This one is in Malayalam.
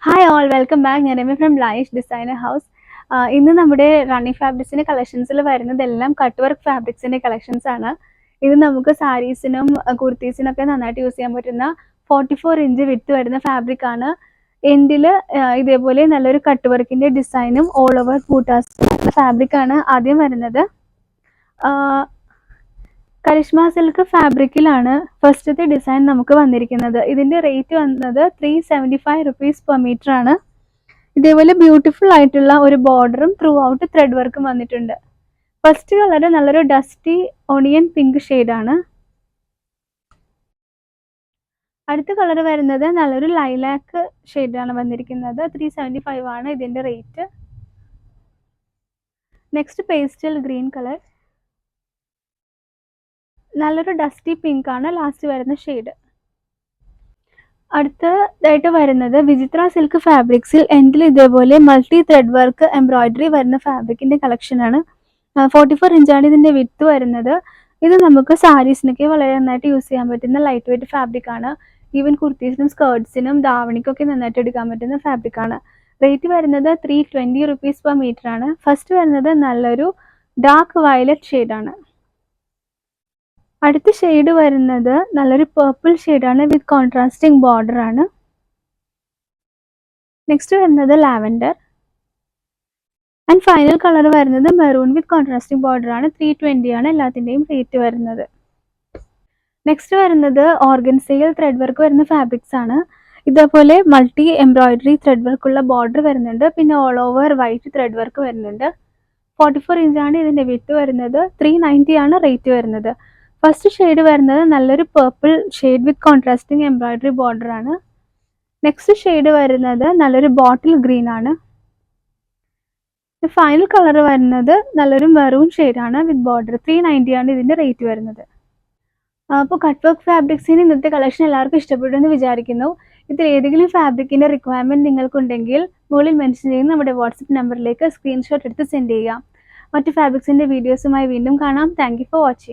Hi all welcome back. ഞാൻ രമ്യ ഫ്രം ലൈഷ് ഡിസൈനർ ഹൗസ്. ഇന്ന് നമ്മുടെ റണ്ണി ഫാബ്രിക്സിൻ്റെ കളക്ഷൻസിൽ വരുന്നതെല്ലാം കട്ട് വർക്ക് ഫാബ്രിക്സിൻ്റെ കളക്ഷൻസ് ആണ്. ഇത് നമുക്ക് സാരീസിനും കുർത്തീസിനൊക്കെ നന്നായിട്ട് യൂസ് ചെയ്യാൻ പറ്റുന്ന 44 ഇഞ്ച് വിട്ട് വരുന്ന ഫാബ്രിക് ആണ്. എൻഡിൽ ഇതേപോലെ നല്ലൊരു കട്ട് വർക്കിൻ്റെ ഡിസൈനും ഓൾ ഓവർ ബൂട്ടാസ് ഫാബ്രിക് ആണ് ആദ്യം വരുന്നത്. കരിഷ്മ സിൽക്ക് ഫാബ്രിക്കിലാണ് ഫസ്റ്റത്തെ ഡിസൈൻ നമുക്ക് വന്നിരിക്കുന്നത്. ഇതിൻ്റെ റേറ്റ് വന്നത് 375 റുപ്പീസ് പെർ മീറ്റർ ആണ്. ഇതേപോലെ ബ്യൂട്ടിഫുൾ ആയിട്ടുള്ള ഒരു ബോർഡറും ത്രൂ ഔട്ട് ത്രെഡ് വർക്കും വന്നിട്ടുണ്ട്. ഫസ്റ്റ് കളർ നല്ലൊരു ഡസ്റ്റി ഓണിയൻ പിങ്ക് ഷെയ്ഡാണ്. അടുത്ത കളർ വരുന്നത് നല്ലൊരു ലൈലാക്ക് ഷെയ്ഡാണ് വന്നിരിക്കുന്നത്. 375 ആണ് ഇതിൻ്റെ rate. Next pastel green colour, നല്ലൊരു ഡസ്റ്റി പിങ്ക് ആണ് ലാസ്റ്റ് വരുന്ന ഷെയ്ഡ്. അടുത്തതായിട്ട് വരുന്നത് വിചിത്ര സിൽക്ക് ഫാബ്രിക്സിൽ എൻഡിൽ ഇതേപോലെ മൾട്ടി ത്രെഡ് വർക്ക് എംബ്രോയിഡറി വരുന്ന ഫാബ്രിക്കിൻ്റെ കളക്ഷനാണ്. 44 ഇഞ്ചാണ് ഇതിൻ്റെ വിത്ത് വരുന്നത്. ഇത് നമുക്ക് സാരീസിനൊക്കെ വളരെ നന്നായിട്ട് യൂസ് ചെയ്യാൻ പറ്റുന്ന ലൈറ്റ് വെയ്റ്റ് ഫാബ്രിക് ആണ്. ഈവൻ കുർത്തീസിനും സ്കേർട്സിനും ധാവണിക്കൊക്കെ നന്നായിട്ട് എടുക്കാൻ പറ്റുന്ന ഫാബ്രിക് ആണ്. റേറ്റ് വരുന്നത് 320 റുപ്പീസ് പെർ മീറ്റർ ആണ്. ഫസ്റ്റ് വരുന്നത് നല്ലൊരു ഡാർക്ക് വയലറ്റ് ഷെയ്ഡാണ്. അടുത്ത ഷെയ്ഡ് വരുന്നത് നല്ലൊരു പേർപ്പിൾ ഷെയ്ഡാണ് വിത്ത് കോൺട്രാസ്റ്റിംഗ് ബോർഡർ ആണ്. നെക്സ്റ്റ് വരുന്നത് ലാവൻഡർ ആൻഡ് ഫൈനൽ കളർ വരുന്നത് മെറൂൺ വിത്ത് കോൺട്രാസ്റ്റിംഗ് ബോർഡർ ആണ്. 320 ആണ് എല്ലാത്തിൻ്റെയും റേറ്റ് വരുന്നത്. നെക്സ്റ്റ് വരുന്നത് ഓർഗൻസയിൽ ത്രെഡ് വർക്ക് വരുന്ന ഫാബ്രിക്സ് ആണ്. ഇതേപോലെ മൾട്ടി എംബ്രോയിഡറി ത്രെഡ് വർക്കുള്ള ബോർഡർ വരുന്നുണ്ട്. പിന്നെ all over white thread work വരുന്നുണ്ട്. 44 ഇഞ്ചാണ് ഇതിൻ്റെ വിത്ത് വരുന്നത്. 390 ആണ് റേറ്റ് വരുന്നത്. ഫസ്റ്റ് ഷെയ്ഡ് വരുന്നത് നല്ലൊരു പേർപ്പിൾ ഷെയ്ഡ് വിത്ത് കോൺട്രാസ്റ്റിംഗ് എംബ്രോയിഡറി ബോർഡർ ആണ്. നെക്സ്റ്റ് ഷെയ്ഡ് വരുന്നത് നല്ലൊരു ബോട്ടിൽ ഗ്രീൻ ആണ്. ഫൈനൽ കളർ വരുന്നത് നല്ലൊരു മെറൂൺ ഷെയ്ഡാണ് വിത്ത് ബോർഡർ. 390 ആണ് ഇതിൻ്റെ റേറ്റ് വരുന്നത്. അപ്പോൾ കട്ട് വർക്ക് ഫാബ്രിക്സിന് ഇന്നത്തെ കളക്ഷൻ എല്ലാവർക്കും ഇഷ്ടപ്പെട്ടു എന്ന് വിചാരിക്കുന്നു. ഇതിൽ ഏതെങ്കിലും ഫാബ്രിക്കിൻ്റെ റിക്വയർമെൻറ്റ് നിങ്ങൾക്കുണ്ടെങ്കിൽ മുകളിൽ മെൻഷൻ ചെയ്യുന്ന നമ്മുടെ വാട്സപ്പ് നമ്പറിലേക്ക് സ്ക്രീൻഷോട്ട് എടുത്ത് സെൻഡ് ചെയ്യാം. മറ്റ് ഫാബ്രിക്സിൻ്റെ വീഡിയോസുമായി വീണ്ടും കാണാം. Thank you for watching.